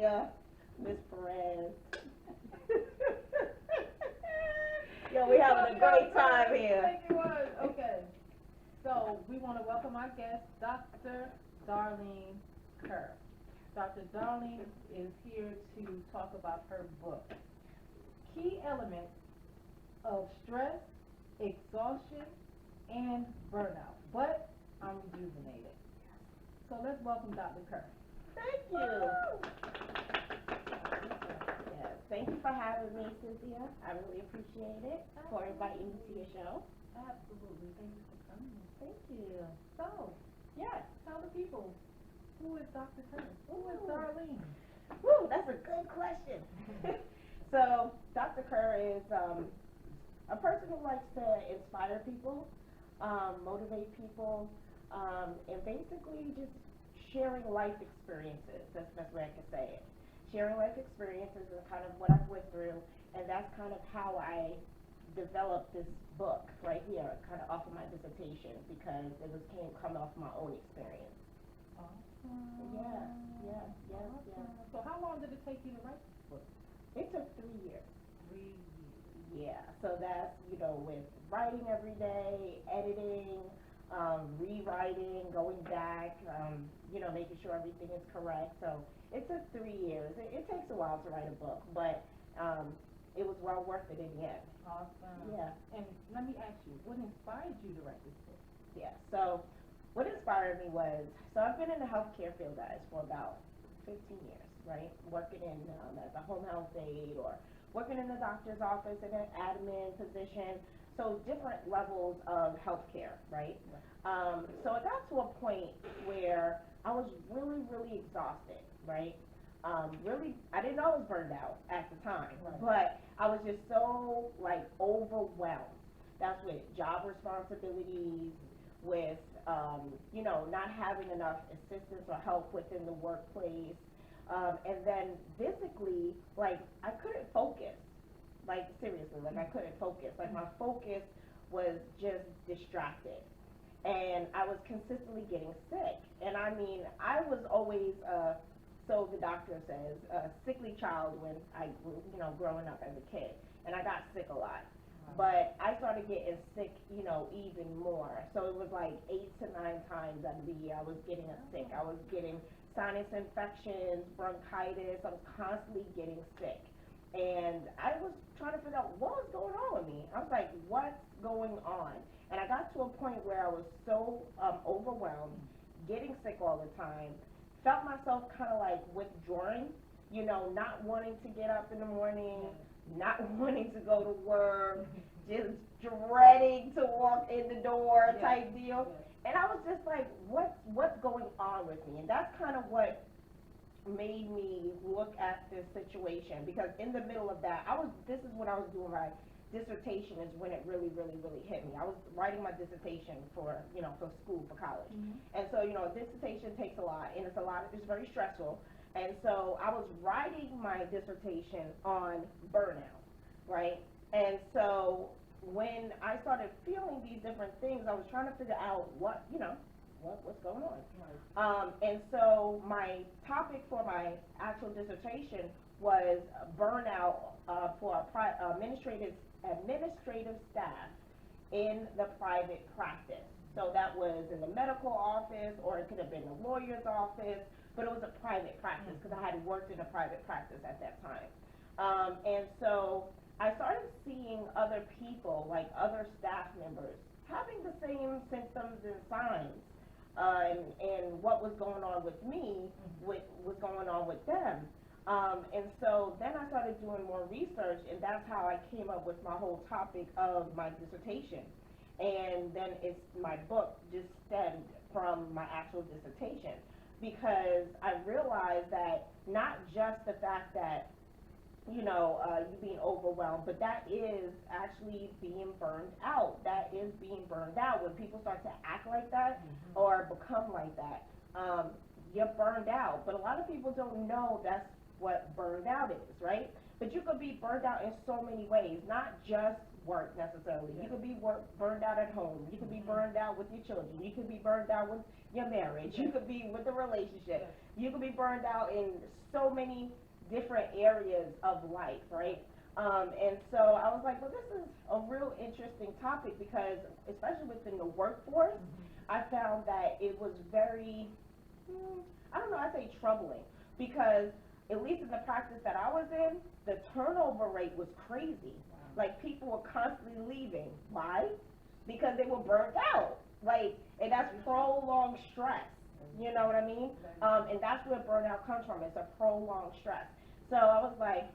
Cynthia, Miss Perez. Yo, we having a great time here. Thank you, was. Okay. So we want to welcome our guest, Dr. Darlene Kerr. Dr. Darlene is here to talk about her book, Key Elements of Stress, Exhaustion, and Burnout. But I'm rejuvenated. So let's welcome Dr. Kerr. Thank you. Yes, thank you for having me, Cynthia. I really appreciate it for inviting me to your show. Absolutely. Thank you for coming. Thank you. So, yes, tell the people, who is Dr. Kerr? Who is Ooh. Darlene? Woo, that's a good question. So, Dr. Kerr is a person who likes to inspire people, motivate people, and basically just sharing life experiences. That's the best way I can say it. Sharing life experiences is kind of what I've went through, and that's kind of how I developed this book right here, kind of off of my dissertation, because it was coming off my own experience. Awesome. Yes. So how long did it take you to write this book? It took 3 years. 3 years. Yeah, so that's, with writing every day, editing, rewriting, going back, making sure everything is correct. So it took 3 years. It takes a while to write a book, but it was well worth it in the end. Awesome. Yeah. And let me ask you, what inspired you to write this book? Yeah, so what inspired me was, so I've been in the healthcare field, guys, for about 15 years, right? Working in as a home health aide or working in the doctor's office in an admin position. So different levels of healthcare, right? So it got to a point where I was really, really exhausted, right? Really, I didn't know I was burned out at the time, but I was just so overwhelmed. That's with job responsibilities, with not having enough assistance or help within the workplace, and then physically, I couldn't focus. Seriously, I couldn't focus. My focus was just distracted. And I was consistently getting sick. And I mean, I was always, so the doctor says, a sickly child when I grew, growing up as a kid. And I got sick a lot. But I started getting sick, even more. So it was 8 to 9 times out of the year I was getting sick. I was getting sinus infections, bronchitis. I was constantly getting sick. And I was trying to figure out what was going on with me. I was like, what's going on? And I got to a point where I was so overwhelmed, getting sick all the time, felt myself kind of withdrawing, not wanting to get up in the morning, not wanting to go to work, just dreading to walk in the door type deal. And I was just like, what's going on with me? And that's kind of what made me look at this situation, because in the middle of that, this is what I was doing. My dissertation is when it really, really, really hit me. I was writing my dissertation for school, for college. And so, a dissertation takes a lot, and it's very stressful. And so I was writing my dissertation on burnout, right? And so when I started feeling these different things, I was trying to figure out what's going on. And so my topic for my actual dissertation was burnout for administrative staff in the private practice. So that was in the medical office, or it could have been a lawyer's office, but it was a private practice because I had worked in a private practice at that time. And so I started seeing other people, other staff members, having the same symptoms and signs. And what was going on with me, what was going on with them. And so then I started doing more research, and that's how I came up with my whole topic of my dissertation. And then my book just stemmed from my actual dissertation, because I realized that not just the fact that you being overwhelmed, but that is actually being burned out. That is being burned out. When people start to act like that or become like that, you're burned out. But a lot of people don't know that's what burned out is, right? But you could be burned out in so many ways, not just work necessarily. You could be be burned out at home. You could be burned out with your children. You could be burned out with your marriage. You could be with the relationship. You could be burned out in so many different areas of life, right? And so I was like, well, this is a real interesting topic because, especially within the workforce, I found that it was very, I don't know, I say troubling because at least in the practice that I was in, the turnover rate was crazy. Like people were constantly leaving. Why? Because they were burnt out. Like, and that's prolonged stress. You know what I mean? And that's where burnout comes from. It's a prolonged stress. So I was like,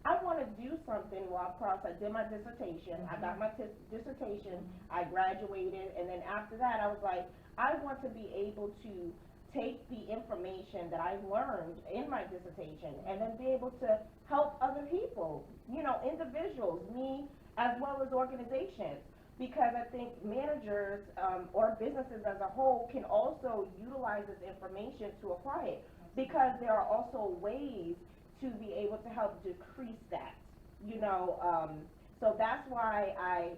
I want to do something while I did my dissertation. I got my dissertation. I graduated, and then after that, I was like, I want to be able to take the information that I learned in my dissertation and then be able to help other people, you know, individuals, me, as well as organizations. Because I think managers or businesses as a whole can also utilize this information to apply it. Because there are also ways to be able to help decrease that, you know. So that's why I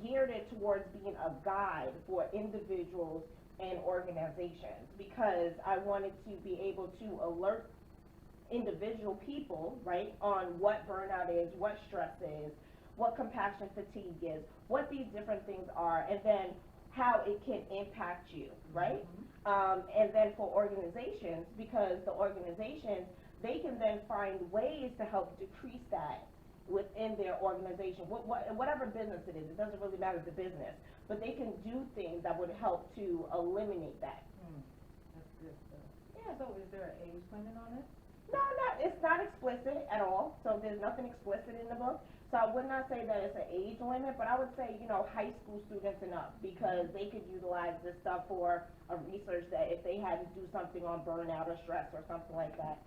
geared it towards being a guide for individuals and organizations, because I wanted to be able to alert individual people, right, on what burnout is, what stress is, what compassion fatigue is, what these different things are, and then how it can impact you, right? And then for organizations, because the organizations, they can then find ways to help decrease that within their organization, whatever business it is. It doesn't really matter the business, but they can do things that would help to eliminate that. That's good stuff. Yeah, so is there an age limit on it? No, it's not explicit at all. So there's nothing explicit in the book. So I would not say that it's an age limit, but I would say, you know, high school students and up, because they could utilize this stuff for a research that if they had to do something on burnout or stress or something like that.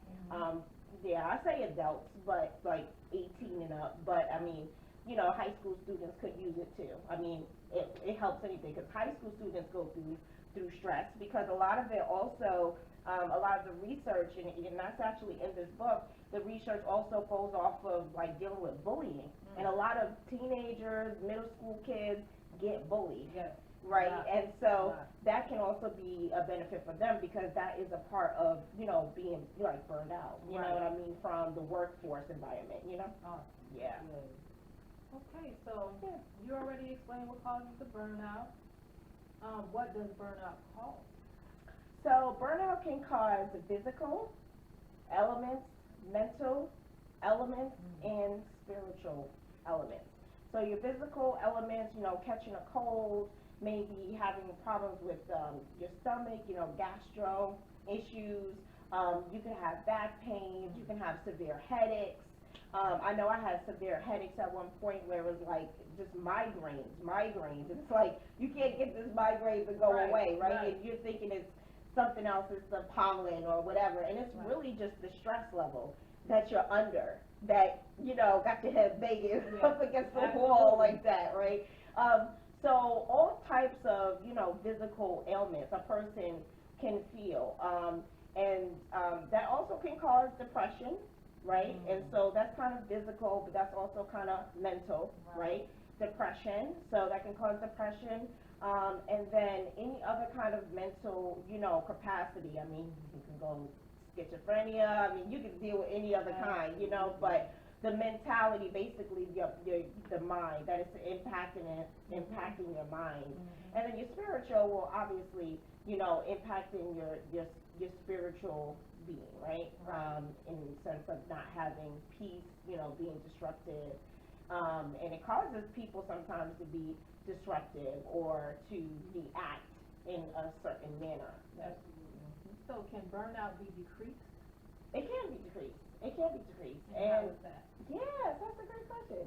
Yeah, I say adults, but like 18 and up. But I mean, you know, high school students could use it too. I mean, it helps anything, because high school students go through stress, because a lot of it also, a lot of the research, and that's actually in this book, the research also goes off of like dealing with bullying. And a lot of teenagers, middle school kids get bullied. Right, and so that can also be a benefit for them, because that is a part of, you know, being like burned out, you know what I mean, from the workforce environment, you know? Yeah. Okay, so you already explained what causes the burnout. What does burnout cause? So burnout can cause physical elements, mental elements, and spiritual elements. So your physical elements, you know, catching a cold, maybe having problems with your stomach, you know, gastro issues. You can have back pains. You can have severe headaches. I know I had severe headaches at one point where it was like just migraines. It's like you can't get this migraine to go away, right? And you're thinking it's something else, it's the pollen or whatever, and it's really just the stress level that you're under that, you know, got your head banging up against the wall like that, right? So all types of, you know, physical ailments a person can feel, and that also can cause depression, right? And so that's kind of physical, but that's also kind of mental, right? Depression, so that can cause depression, and then any other kind of mental, you know, capacity. I mean, you can go schizophrenia. I mean, you can deal with any other kind, you know, but the mentality, basically, the mind, that is impacting your mind. And then your spiritual will obviously, you know, impacting your spiritual being, right? In the sense of not having peace, you know, being disruptive. And it causes people sometimes to be disruptive or to react in a certain manner. So can burnout be decreased? It can be decreased. It can be decreased. And how is that? Yes, that's a great question.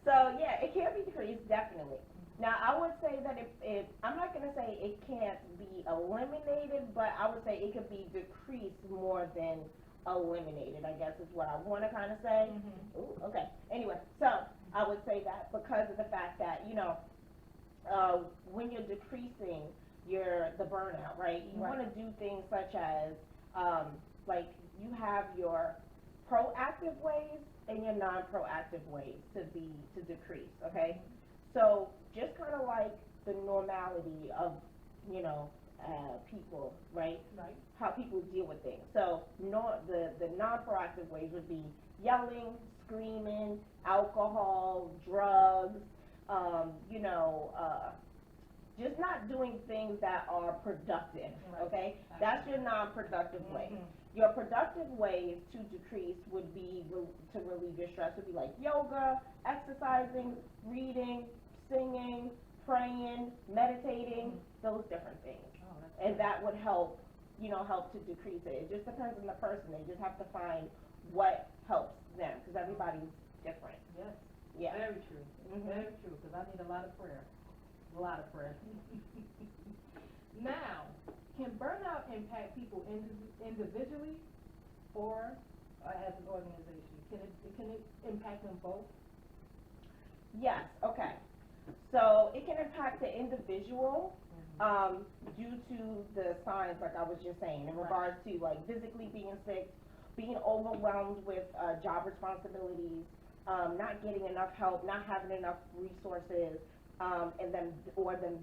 So yeah, it can be decreased, definitely. Now, I would say that if I'm not going to say it can't be eliminated, but I would say it could be decreased more than eliminated, I guess is what I want to kind of say. Ooh, okay. Anyway, so I would say that because of the fact that, you know, when you're decreasing the burnout, right? You want to do things such as, like, you have your proactive ways and your non-proactive ways to decrease, okay? So just kind of like the normality of, you know, people, right? Right. How people deal with things. So the non-proactive ways would be yelling, screaming, alcohol, drugs, you know, just not doing things that are productive, Right. okay? That's your non-productive way. Mhm. Your productive ways to decrease would be to relieve your stress would be like yoga, exercising, reading, singing, praying, meditating, those different things. Oh, that's And good. that would help, you know, help to decrease it. It just depends on the person. They just have to find what helps them, because everybody's different. Yes. Yeah. Very true. Mhm. Very true, because I need a lot of prayer. A lot of prayer. Now, can burnout impact people individually or as an organization? Can it impact them both? Yes, okay. So it can impact the individual due to the signs, like I was just saying, in Right. regards to like physically being sick, being overwhelmed with job responsibilities, not getting enough help, not having enough resources, and them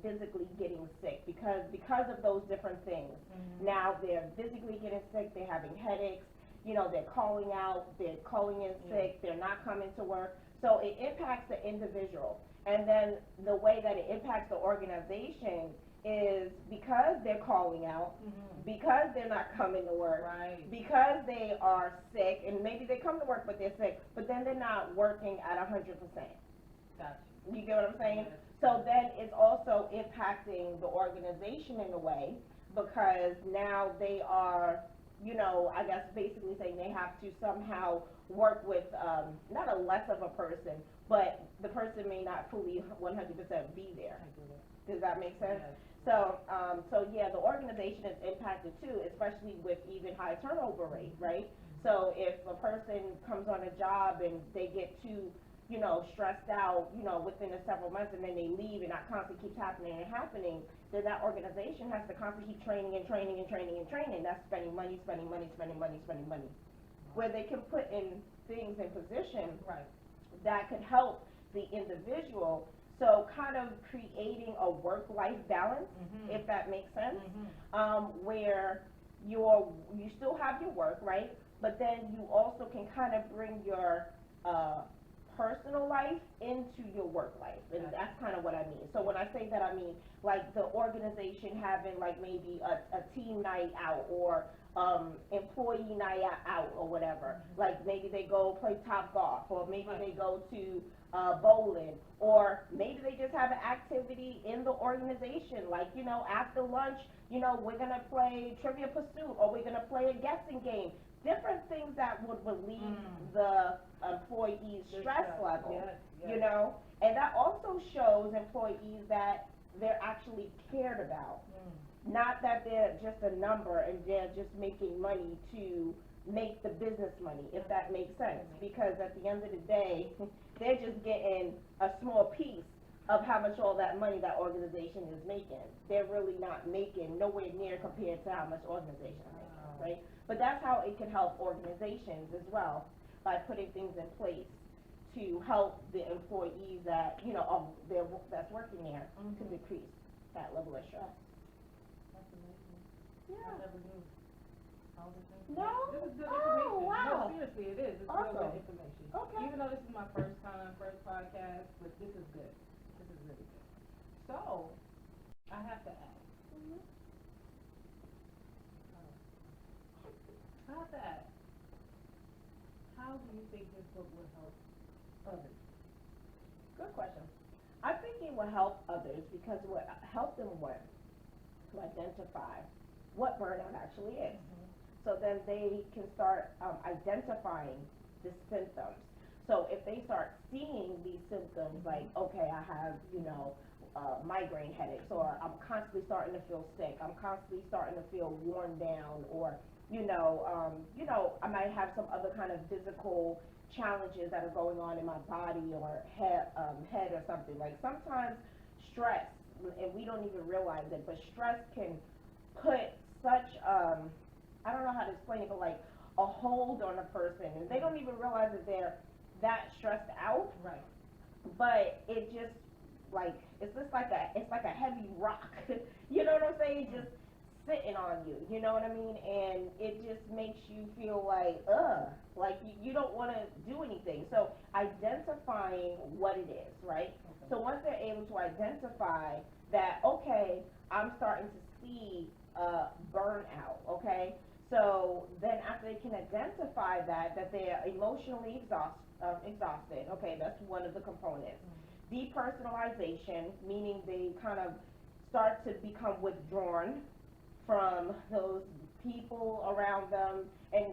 physically getting sick because of those different things. Mhm. Now they're physically getting sick, they're having headaches, you know, they're calling out, they're calling in sick, they're not coming to work. So it impacts the individual. And then the way that it impacts the organization is because they're calling out, Mhm. because they're not coming to work, Right. because they are sick, and maybe they come to work but they're sick, but then they're not working at 100%. Gotcha. You get what I'm saying? Yes. So then it's also impacting the organization in a way, because now they are, you know, I guess basically saying they have to somehow work with not a less of a person, but the person may not fully 100% be there. I get it. Does that make sense? Yes. So yeah, the organization is impacted too, especially with even high turnover rate, right? So if a person comes on a job and they get too, you know, stressed out, you know, within the several months, and then they leave, and that constantly keeps happening and happening, then that organization has to constantly keep training and training and training and training. That's spending money, spending money, spending money, spending money. Where they can put in things in position Right. that could help the individual. So kind of creating a work-life balance, Mhm. if that makes sense, Mhm. where you still have your work, right? But then you also can kind of bring your personal life into your work life, and Gotcha. that's kind of what I mean. So when I say that, I mean like the organization having like maybe a team night out, or employee night out or whatever. Like maybe they go play top golf, or maybe Right. they go to bowling, or maybe they just have an activity in the organization, like, you know, after lunch, you know, we're gonna play Trivia Pursuit, or we're gonna play a guessing game. Different things that would relieve the employee's The stress stress, level, yes, yes. you know? And that also shows employees that they're actually cared about. Not that they're just a number and they're just making money to make the business money, if that makes sense. Because at the end of the day, they're just getting a small piece of how much all that money that organization is making. They're really not making nowhere near compared to how much organization is making, right? But that's how it can help organizations as well, by putting things in place to help the employees that, you know, that's working there to decrease that level of stress. That's amazing. I Yeah. never knew all the things. No? This is good Oh, information. wow. No, seriously, it is. It's real Awesome. good information. Okay. Even though this is my first podcast, but this is good. This is really good. So, I have to ask. I have to ask. How do you think this book will help others? Good question. I think it will help others because it will help them to identify what burnout actually is. So then they can start identifying the symptoms. So if they start seeing these symptoms, like, okay, I have, you know, migraine headaches, or I'm constantly starting to feel sick, I'm constantly starting to feel worn down, or, you know, I might have some other kind of physical challenges that are going on in my body or head or something. Like sometimes stress, and we don't even realize it, but stress can put such I don't know how to explain it, but like a hold on a person, and they don't even realize that they're that stressed out, Right. but it just like it's just like a heavy rock. You know what I'm saying? Just sitting on you. You know what I mean? And it just makes you feel like you don't want to do anything. So identifying what it is, right? Okay. So once they're able to identify that, okay, I'm starting to see burnout. Okay. So then after they can identify that they're emotionally exhausted, okay, that's one of the components. Depersonalization, meaning they kind of start to become withdrawn from those people around them, and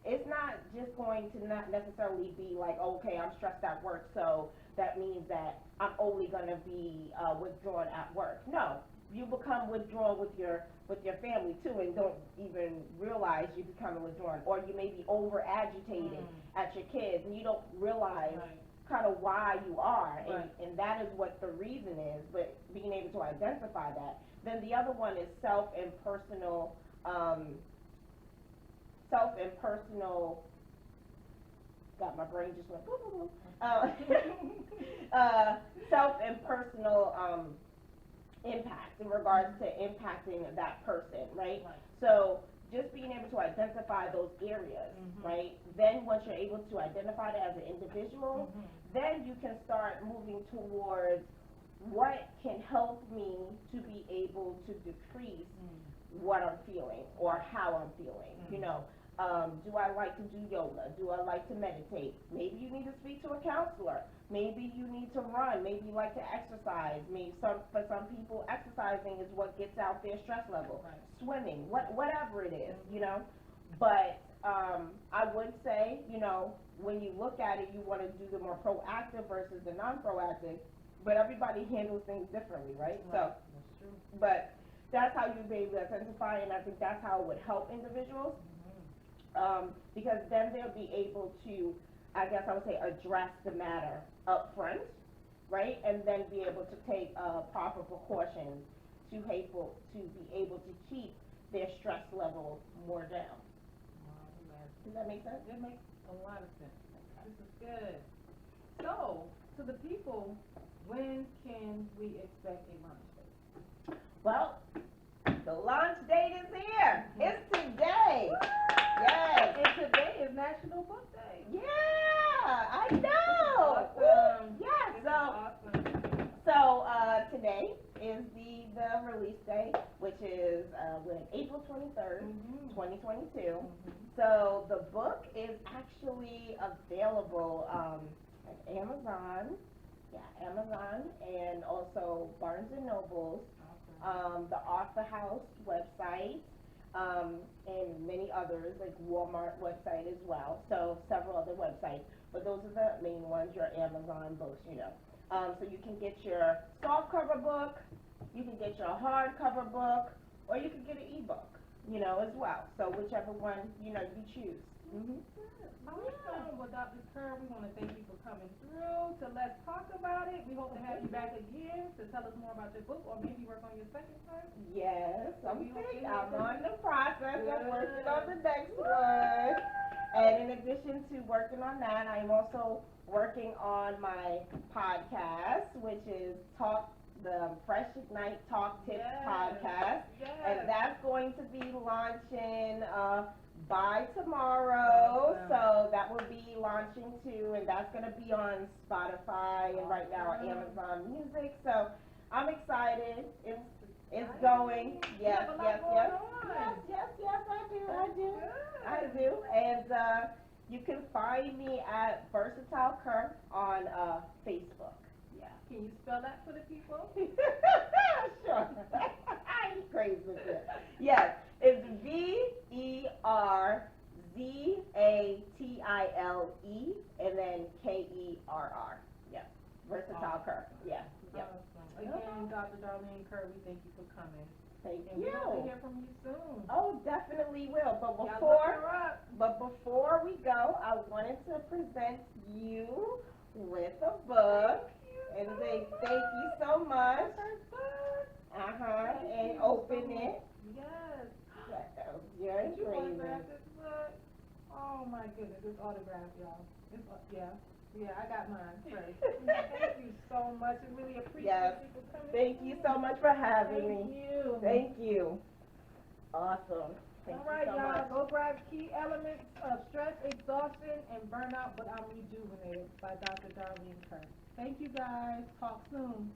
it's not just going to not necessarily be like, okay, I'm stressed at work, so that means that I'm only going to be withdrawn at work. No, you become withdrawn with your family too, and don't even realize you're becoming withdrawn, or you may be over agitated at your kids, and you don't realize kind of why you are, and that is what the reason is, but being able to identify that. Then the other one is self and personal, God, my brain just went, self and personal impact in regards to impacting that person, right? So just being able to identify those areas, right? Then once you're able to identify it as an individual, then you can start moving towards what can help me to be able to decrease what I'm feeling or how I'm feeling. You know, do I like to do yoga? Do I like to meditate? Maybe you need to speak to a counselor. Maybe you need to run. Maybe you like to exercise. Maybe for some people, exercising is what gets out their stress level. Swimming, whatever it is, you know. But I would say, you know, when you look at it, you want to do the more proactive versus the non-proactive. But everybody handles things differently, right? So, that's true. but that's how you'd be able to identify, and I think that's how it would help individuals, because then they'll be able to, I guess I would say, address the matter up front, right? And then be able to take proper precautions to be able to keep their stress level more down. Does that make sense? It makes a lot of sense. This is good. So, to the people, when can we expect a launch date? Well, the launch date is here. It's today. Yes. And today is National Book Day. Yeah, I know. Awesome. Yeah, so today is the release date, which is April 23rd, 2022. So the book is actually available at Amazon. Yeah, Amazon, and also Barnes and Nobles, the Author House website, and many others, like Walmart website as well. So several other websites, but those are the main ones. Your Amazon books, you know. So you can get your softcover book, you can get your hardcover book, or you can get an ebook, you know, as well. So whichever one you choose. Awesome. Well, Dr. Kerr, we want to thank you for coming through to Let's Talk About It. We hope to have you back again to tell us more about your book, or maybe work on your second part. Yes, I'm on the process of working on the next one. And in addition to working on that, I'm also working on my podcast, which is the Fresh Ignite Talk Tips podcast. And that's going to be launching by tomorrow. So that will be launching too, and that's going to be on Spotify and right now on Amazon Music. So I'm excited. It's going. Yes, I do. And you can find me at Versatile Kerr on Facebook. Yeah. Can you spell that for the people? Sure. I'm crazy with it. Yes, it's VERZATILE and then KERR. Yeah. Versatile Kerr. Yeah. Yep. Awesome. Again, Dr. Darlene Kerr, we thank you for coming. Thank and you. We hope to hear from you soon. Oh, definitely will. But before we go, I wanted to present you with a book and say thank you so much. And open it. Yes. You're Did you crazy. autograph this book? Oh my goodness, it's autographed, y'all. Yeah. Yeah, I got mine first. Thank you so much. I really appreciate Yes. you for coming. Thank you so much for having Thank me. you. Thank you. Awesome. Thank All you right, so y'all, much. go grab Key Elements of Stress, Exhaustion, and Burnout, but I'm Rejuvenated by Dr. Darlene Kerr. Thank you guys. Talk soon.